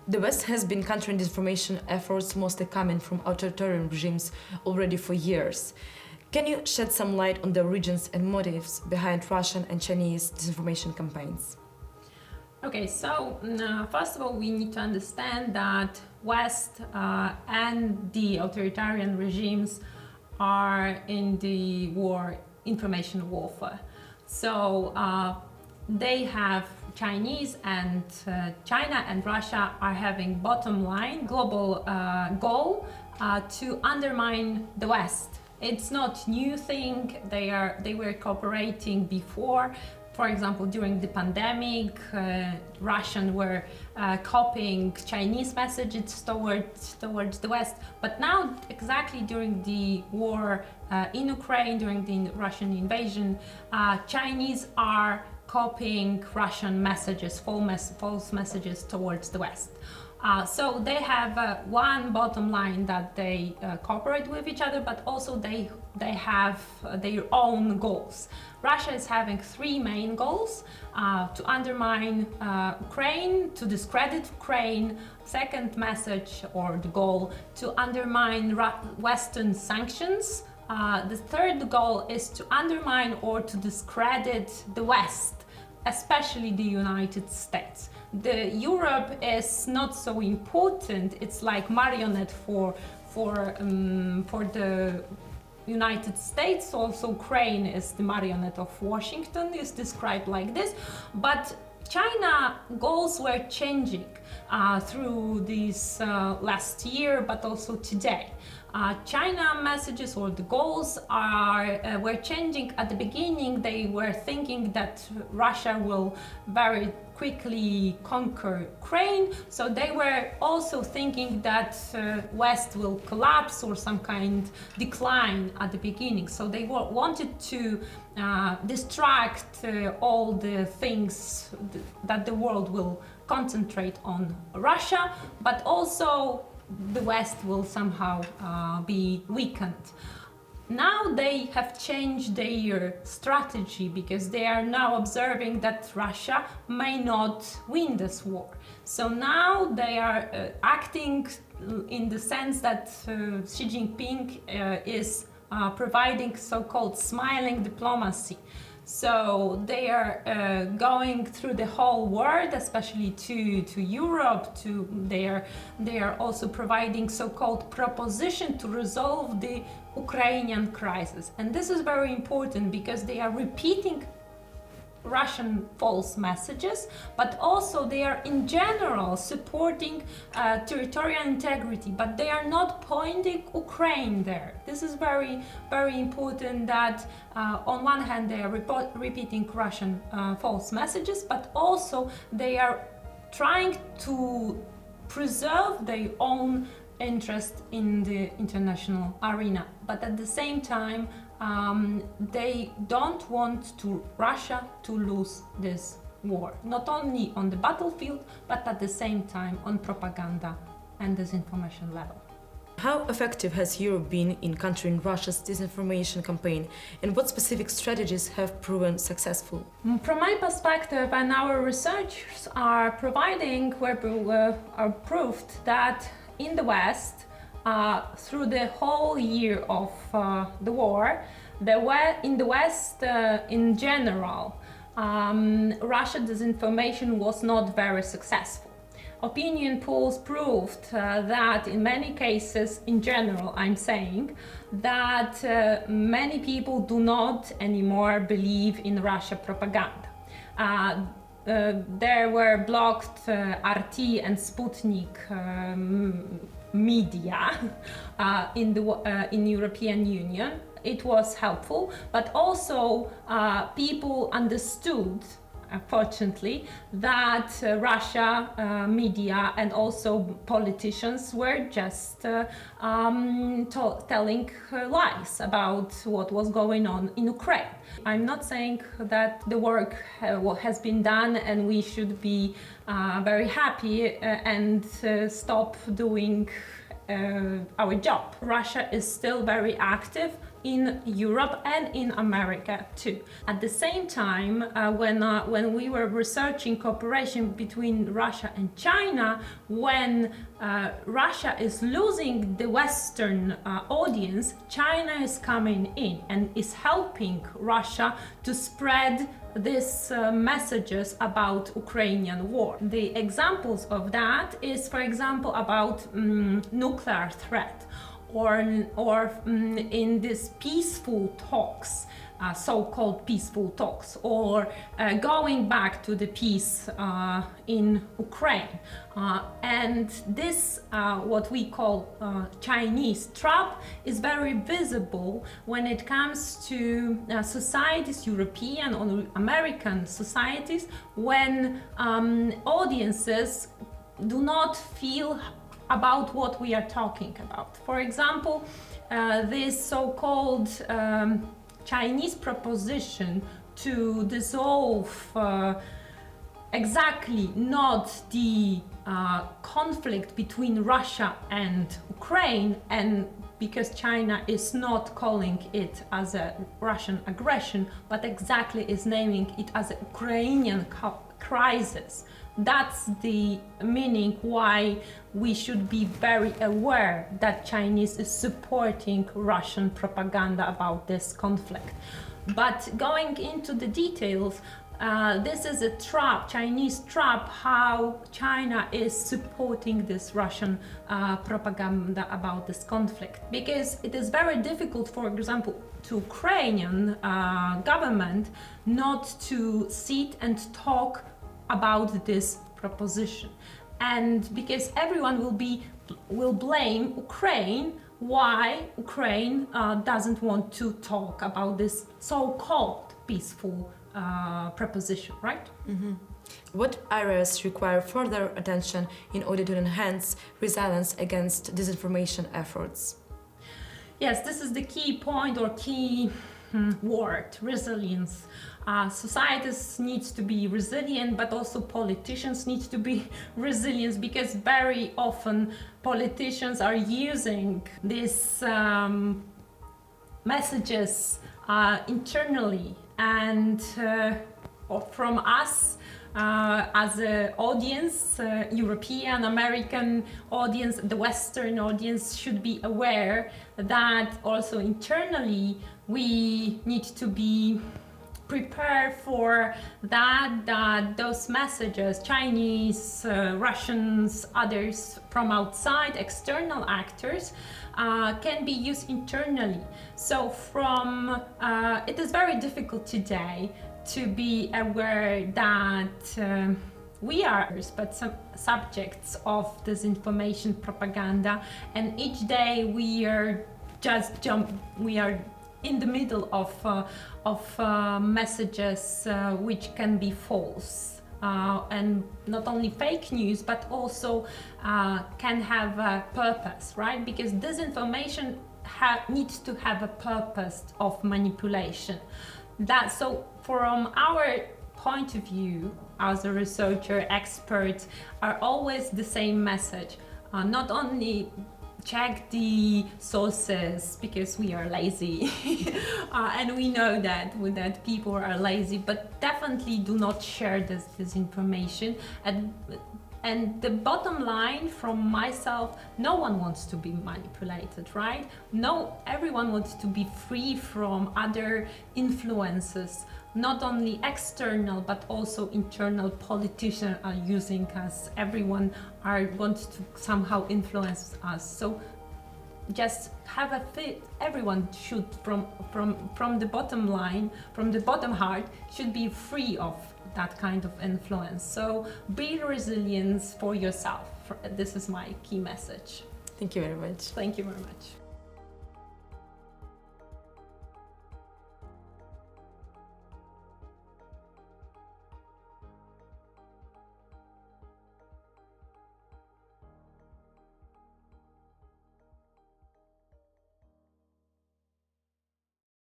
The West has been countering disinformation efforts mostly coming from authoritarian regimes already for years. Can you shed some light on the origins and motives behind Russian and Chinese disinformation campaigns? Okay, so first of all, we need to understand that West and the authoritarian regimes are in the information warfare. So they have Chinese and China and Russia are having bottom line global goal to undermine the West. It's not new thing. They were cooperating before. For example, during the pandemic, Russians were copying Chinese messages towards the West. But now, exactly during the war in Ukraine, during the Russian invasion, Chinese are copying Russian messages, false messages towards the West. So they have one bottom line that they cooperate with each other, but also they have their own goals. Russia is having three main goals: to undermine Ukraine, to discredit Ukraine. Second message or the goal, to undermine Western sanctions. The third goal is to undermine or to discredit the West, especially the United States. The Europe is not so important. It's like marionette for the United States. Also, Ukraine is the marionette of Washington, is described like this. But China goals were changing through this last year, but also today. China messages or the goals were changing. At the beginning, they were thinking that Russia will very quickly conquer Ukraine. So they were also thinking that West will collapse or some kind decline at the beginning. So they wanted to distract all the things that the world will concentrate on Russia, but also the West will somehow be weakened. Now they have changed their strategy because they are now observing that Russia may not win this war. So now they are acting in the sense that Xi Jinping is providing so-called smiling diplomacy. So they are going through the whole world, especially to Europe. They are also providing so-called proposition to resolve the Ukrainian crisis. And this is very important because they are repeating Russian false messages, but also they are in general supporting territorial integrity, but they are not pointing Ukraine there. This is very, very important that on one hand they are repeating Russian false messages, but also they are trying to preserve their own interest in the international arena. But at the same time, they don't want Russia to lose this war, not only on the battlefield, but at the same time on propaganda and disinformation level. How effective has Europe been in countering Russia's disinformation campaign, and what specific strategies have proven successful? From my perspective, and our researchers are proved that in the West, through the whole year of the war, in the West in general, Russia disinformation was not very successful. Opinion polls proved that in many cases, in general, I'm saying, that many people do not anymore believe in Russia propaganda. There were blocked RT and Sputnik media in European Union. It was helpful, but also people understood, fortunately, that Russia media and also politicians were just telling lies about what was going on in Ukraine. I'm not saying that the work has been done and we should be very happy and stop doing our job. Russia is still very active in Europe and in America too. At the same time, when we were researching cooperation between Russia and China, when Russia is losing the Western audience, China is coming in and is helping Russia to spread these messages about Ukrainian war. The examples of that is, for example, about nuclear threat, or in these peaceful talks, so-called peaceful talks, or going back to the peace in Ukraine. And this, what we call Chinese trap, is very visible when it comes to societies, European or American societies, when audiences do not feel about what we are talking about. For example, this so-called Chinese proposition to dissolve exactly not the conflict between Russia and Ukraine, and because China is not calling it as a Russian aggression, but exactly is naming it as a Ukrainian crisis. That's the meaning why we should be very aware that Chinese is supporting Russian propaganda about this conflict. But going into the details, this is a trap, Chinese trap, how China is supporting this Russian propaganda about this conflict. Because it is very difficult, for example, to Ukrainian government not to sit and talk about this proposition, and because everyone will blame Ukraine, why Ukraine doesn't want to talk about this so-called peaceful proposition, right? Mm-hmm. What areas require further attention in order to enhance resilience against disinformation efforts? Yes, this is the key point or key word, resilience. Societies need to be resilient, but also politicians need to be resilient, because very often politicians are using these messages internally, and from us as an audience, European, American audience, the Western audience should be aware that also internally we need to be prepared for that those messages, Chinese, Russians, others from outside, external actors, can be used internally. So it is very difficult today to be aware that we are but some subjects of disinformation propaganda, and each day we are in the middle of messages which can be false, and not only fake news, but also can have a purpose, right? Because disinformation needs to have a purpose of manipulation. So from our point of view, as a researcher, expert, are always the same message. Not only check the sources, because we are lazy and we know that people are lazy, but definitely do not share this information. And the bottom line from myself, no one wants to be manipulated, right? No, everyone wants to be free from other influences, not only external but also internal. Politicians are using us, everyone wants to somehow influence us. So just have a fit. Everyone should, from the bottom line, from the bottom heart, should be free of that kind of influence. So be resilient for yourself. This is my key message. Thank you very much. Thank you very much.